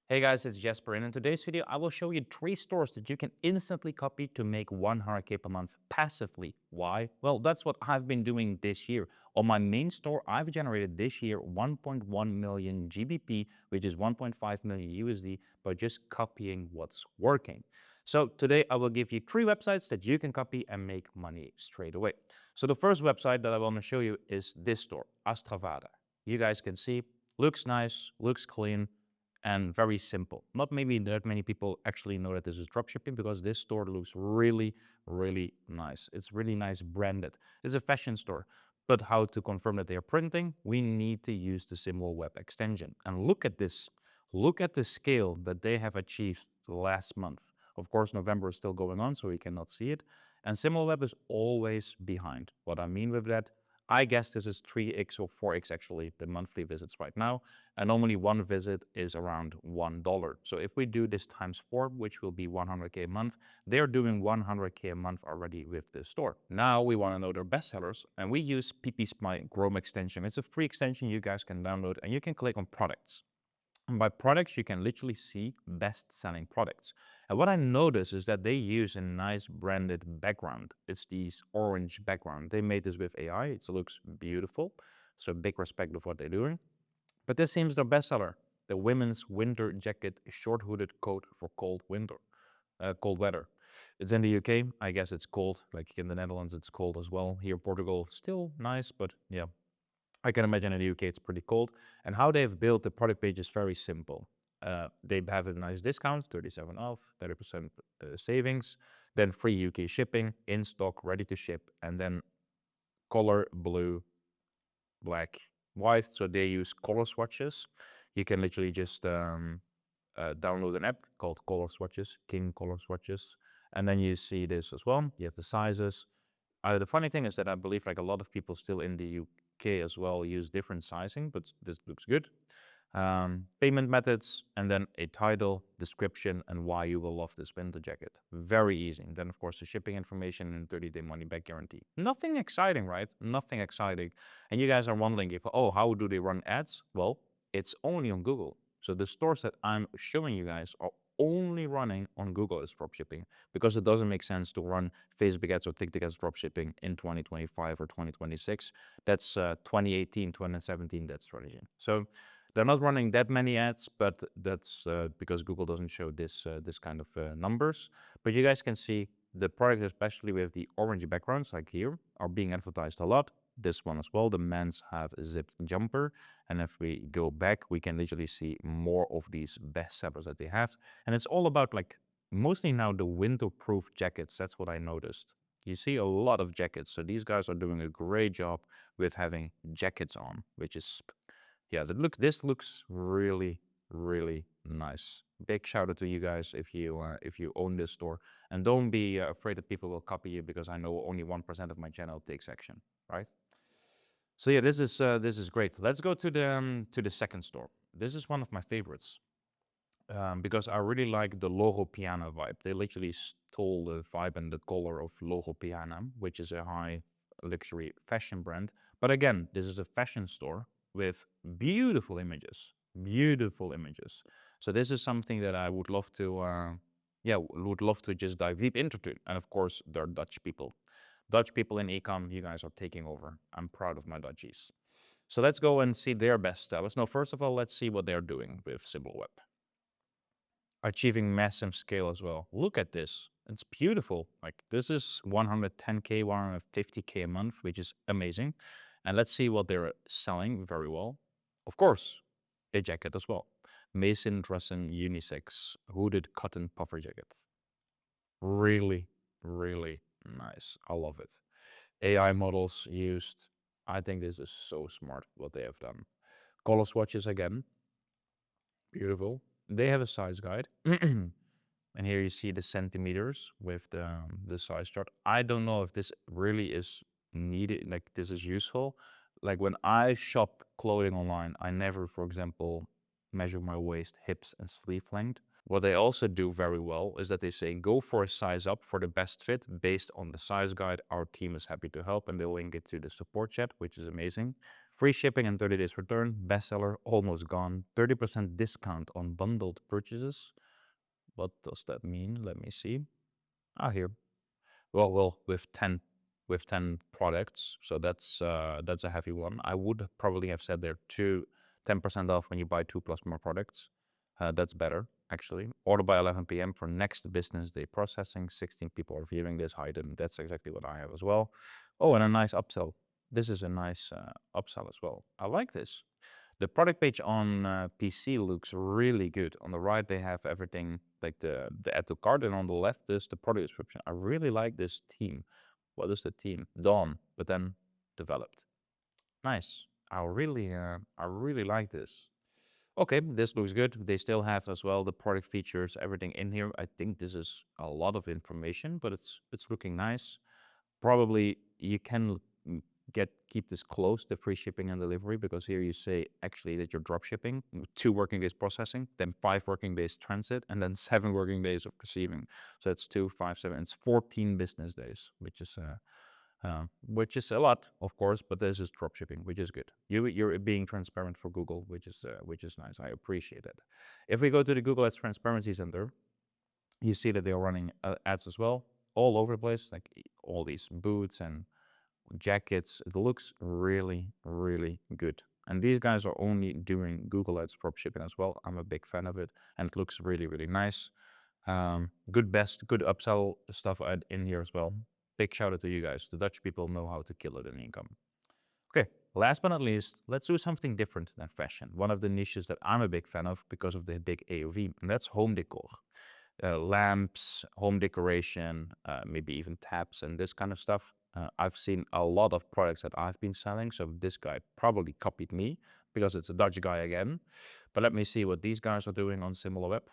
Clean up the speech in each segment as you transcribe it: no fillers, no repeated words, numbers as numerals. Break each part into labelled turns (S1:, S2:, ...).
S1: Hey guys, it's Jesper, and in today's video, I will show you 3 stores that you can instantly copy to make 100K per month passively. Why? Well, that's what I've been doing this year. On my main store, I've generated this year 1.1 million GBP, which is 1.5 million USD, by just copying what's working. So today, I will give you 3 websites that you can copy and make money straight away. So the first website that I want to show you is this store, Astravada. You guys can see, looks nice, looks clean, and very simple. Not maybe that many people actually know that this is dropshipping because this store looks really, really nice. It's really nice branded. It's a fashion store. But how to confirm that they are printing? We need to use the Symbol Web extension. And look at this. Look at the scale that they have achieved last month. Of course, November is still going on, so we cannot see it. And Symbol Web is always behind. What I mean with that, I guess this is 3x or 4x actually, the monthly visits right now. And normally one visit is around $1. So if we do this times 4, which will be 100K a month, they're doing 100K a month already with this store. Now we want to know their bestsellers, and we use PP Spy Chrome extension. It's a free extension you guys can download, and you can click on products. And by products, you can literally see best-selling products. And what I notice is that they use a nice branded background. It's this orange background. They made this with AI. It looks beautiful. So big respect of what they're doing. But this seems their bestseller, the women's winter jacket short hooded coat for cold weather. It's in the UK. I guess it's cold. Like in the Netherlands, it's cold as well. Here in Portugal, still nice, but yeah, I can imagine in the UK it's pretty cold. And how they've built the product page is very simple. They have a nice discount, 37 off, 30% savings, then free UK shipping, in stock, ready to ship, and then color, blue, black, white. So they use color swatches. You can literally just download an app called Color Swatches, King Color Swatches. And then you see this as well. You have the sizes. The funny thing is that I believe like a lot of people still in the UK as well use different sizing, but this looks good. Payment methods, and then a title, description, and why you will love this winter jacket. Very easy. And then, of course, the shipping information and 30-day money-back guarantee. Nothing exciting, right? Nothing exciting. And you guys are wondering if, oh, how do they run ads? Well, it's only on Google. So the stores that I'm showing you guys are only running on Google as dropshipping, because it doesn't make sense to run Facebook ads or TikTok ads dropshipping in 2025 or 2026. That's 2018, 2017, that strategy. So they're not running that many ads, but that's because Google doesn't show this kind of numbers. But you guys can see the products, especially with the orange backgrounds like here, are being advertised a lot. This one as well, the men's have a zipped jumper. And if we go back, we can literally see more of these best sellers that they have. And it's all about like mostly now the winter-proof jackets. That's what I noticed. You see a lot of jackets. So these guys are doing a great job with having jackets on, which is, yeah, this looks really, really nice. Big shout out to you guys if you own this store, and don't be afraid that people will copy you, because I know only 1% of my channel takes action, right? So yeah, this is great. Let's go to the second store. This is one of my favorites because I really like the Loro Piana vibe. They literally stole the vibe and the color of Loro Piana, which is a high luxury fashion brand. But again, this is a fashion store with beautiful images, beautiful images. So this is something that I would love to, would love to just dive deep into. And of course, they're Dutch people. Dutch people in ecom, you guys are taking over. I'm proud of my Dutchies. So let's go and see their best sellers. Now, first of all, let's see what they're doing with Symbol Web. Achieving massive scale as well. Look at this. It's beautiful. Like this is 110K, 150K a month, which is amazing. And let's see what they're selling very well. Of course, a jacket as well. Maison Dresson unisex hooded cotton puffer jacket. Really, really nice. I love it. AI models used. I think this is so smart what they have done. Color swatches again. Beautiful. They have a size guide. And here you see the centimeters with the size chart. I don't know if this really is needed, like this is useful. Like when I shop clothing online, I never, for example, measure my waist, hips, and sleeve length. What they also do very well is that they say, go for a size up for the best fit based on the size guide. Our team is happy to help, and they'll link it to the support chat, which is amazing. Free shipping and 30 days return. Bestseller, almost gone. 30% discount on bundled purchases. What does that mean? Let me see. Ah, here. Well, with 10 products, so that's a heavy one. I would probably have said there 10% off when you buy 2 plus more products. That's better actually. Order by 11 p.m. for next business day processing. 16 people are viewing this item. That's exactly what I have as well. Oh, and a nice upsell. This is a nice upsell as well. I like this. The product page on PC looks really good. On the right, they have everything like the add to cart, and on the left is the product description. I really like this theme. What is the theme? Dawn, but then developed. Nice. I really like this. Okay, this looks good. They still have as well the product features, everything in here. I think this is a lot of information, but it's looking nice. Probably you can keep this close to free shipping and delivery, because here you say actually that you're drop shipping, 2 working days processing, then 5 working days transit, and then 7 working days of receiving. So it's 2, 5, 7. It's 14 business days, which is a lot, of course, but this is drop shipping, which is good. You're being transparent for Google, which is nice. I appreciate it. If we go to the Google Ads Transparency Center, you see that they're running ads as well, all over the place, like all these boots and jackets. It looks really, really good. And these guys are only doing Google Ads dropshipping as well. I'm a big fan of it, and it looks really, really nice. Good upsell stuff in here as well. Big shout out to you guys. The Dutch people know how to kill it in income. Okay, last but not least, let's do something different than fashion. One of the niches that I'm a big fan of because of the big AOV, and that's home decor. Lamps, home decoration, maybe even taps and this kind of stuff. I've seen a lot of products that I've been selling, so this guy probably copied me because it's a Dutch guy again. But let me see what these guys are doing on SimilarWeb.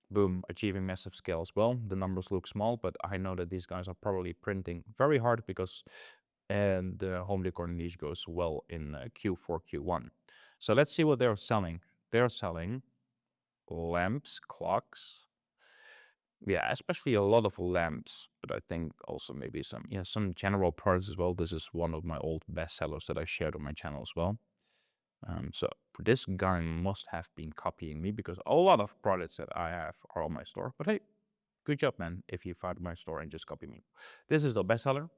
S1: Boom, achieving massive scale as well. The numbers look small, but I know that these guys are probably printing very hard because the home decor niche goes well in Q4, Q1. So let's see what they're selling. They're selling lamps, clocks, yeah, especially a lot of lamps, but I think also maybe some general products as well. This is one of my old bestsellers that I shared on my channel as well. So this guy must have been copying me because a lot of products that I have are on my store. But hey, good job, man, if you found my store and just copy me. This is the bestseller.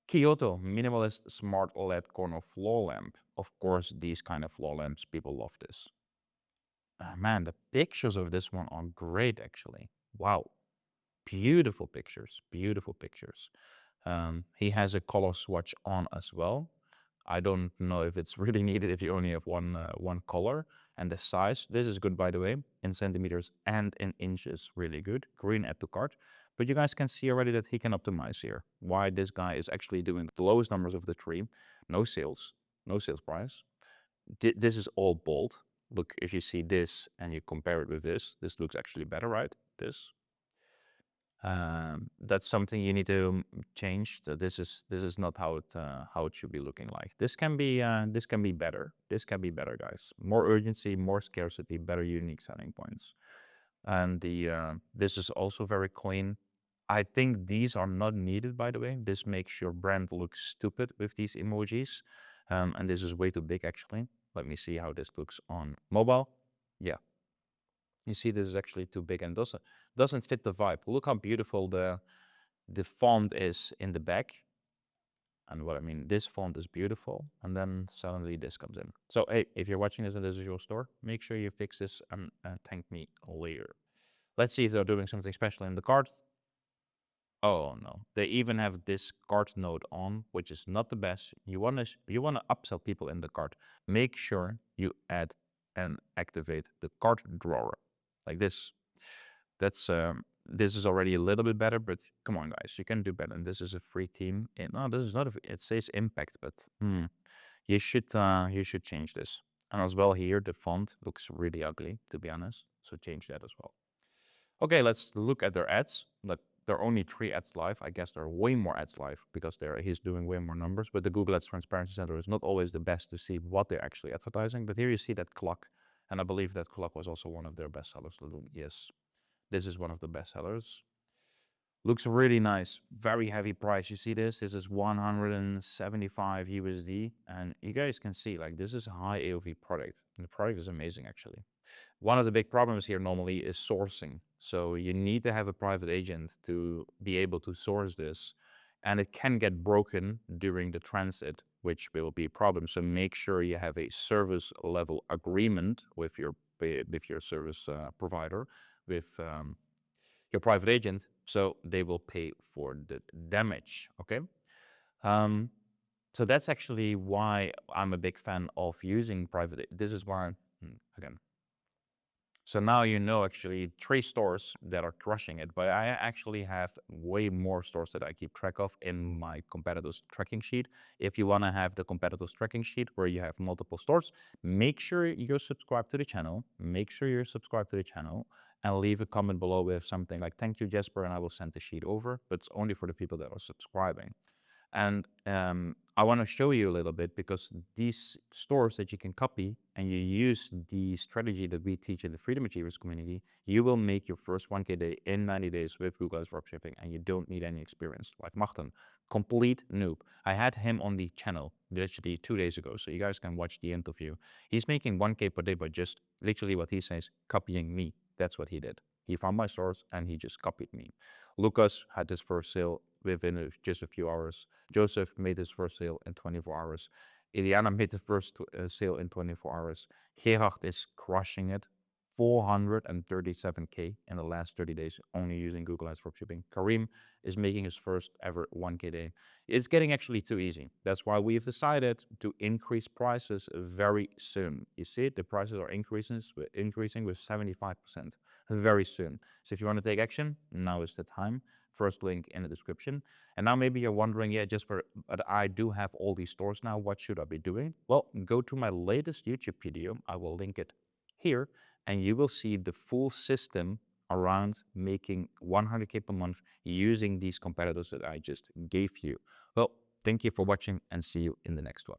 S1: Kyoto Minimalist Smart LED Corner Floor Lamp. Of course, these kind of floor lamps, people love this. Man, the pictures of this one are great, actually. Wow. Beautiful pictures, beautiful pictures. He has a color swatch on as well. I don't know if it's really needed if you only have one color. And the size, this is good, by the way, in centimeters and in inches, really good. Green add to cart. But you guys can see already that he can optimize here. Why this guy is actually doing the lowest numbers of the three. No sales price. This is all bold. Look, if you see this and you compare it with this looks actually better, right? This. That's something you need to change. So this is not how it should be looking like. This can be better. This can be better, guys. More urgency, more scarcity, better unique selling points. And this is also very clean. I think these are not needed, by the way. This makes your brand look stupid with these emojis. And this is way too big, actually. Let me see how this looks on mobile. Yeah. You see, this is actually too big and doesn't fit the vibe. Look how beautiful the font is in the back. And what I mean, this font is beautiful, and then suddenly this comes in. So hey, if you're watching this and this is your store, make sure you fix this and thank me later. Let's see if they're doing something special in the cart. Oh no, they even have this cart node on, which is not the best. You wanna upsell people in the cart. Make sure you add and activate the cart drawer like this. That's this is already a little bit better, but come on, guys, you can do better. And this is a free theme. No, this is not. It says impact, but you should change this. And as well here, the font looks really ugly, to be honest. So change that as well. Okay, let's look at their ads. Look, there are only 3 ads live. I guess there are way more ads live because he's doing way more numbers. But the Google Ads Transparency Center is not always the best to see what they're actually advertising. But here you see that clock. And I believe that clock was also one of their best sellers. Yes, this is one of the best sellers. Looks really nice. Very heavy price. You see this? This is 175 USD. And you guys can see, like, this is a high AOV product. And the product is amazing, actually. One of the big problems here normally is sourcing. So you need to have a private agent to be able to source this. And it can get broken during the transit, which will be a problem. So make sure you have a service level agreement with your service provider, with your private agent, so they will pay for the damage. Okay. Um, so that's actually why I'm a big fan of using private. This is why, again, so now you know actually 3 stores that are crushing it, but I actually have way more stores that I keep track of in my competitors tracking sheet. If you want to have the competitors tracking sheet where you have multiple stores, make sure you're subscribed to the channel. Make sure you're subscribed to the channel and leave a comment below with something like, thank you, Jesper, and I will send the sheet over. But it's only for the people that are subscribing. And I want to show you a little bit, because these stores that you can copy and you use the strategy that we teach in the Freedom Achievers community, you will make your first 1K day in 90 days with Google Ads dropshipping, and you don't need any experience. Like Martin, complete noob. I had him on the channel literally 2 days ago, so you guys can watch the interview. He's making 1K per day by just literally what he says, copying me. That's what he did. He found my source and he just copied me. Lucas had his first sale within just a few hours. Joseph made his first sale in 24 hours. Iliana made the first sale in 24 hours. Gerhard is crushing it. 437K in the last 30 days only using Google Ads dropshipping. Karim is making his first ever 1K day. It's getting actually too easy. That's why we've decided to increase prices very soon. You see, the prices are increasing with 75% very soon. So if you want to take action, now is the time. First link in the description. And now maybe you're wondering, yeah, Jasper, but I do have all these stores now. What should I be doing? Well, go to my latest YouTube video. I will link it here, and you will see the full system around making 100K per month using these competitors that I just gave you. Well, thank you for watching, and see you in the next one.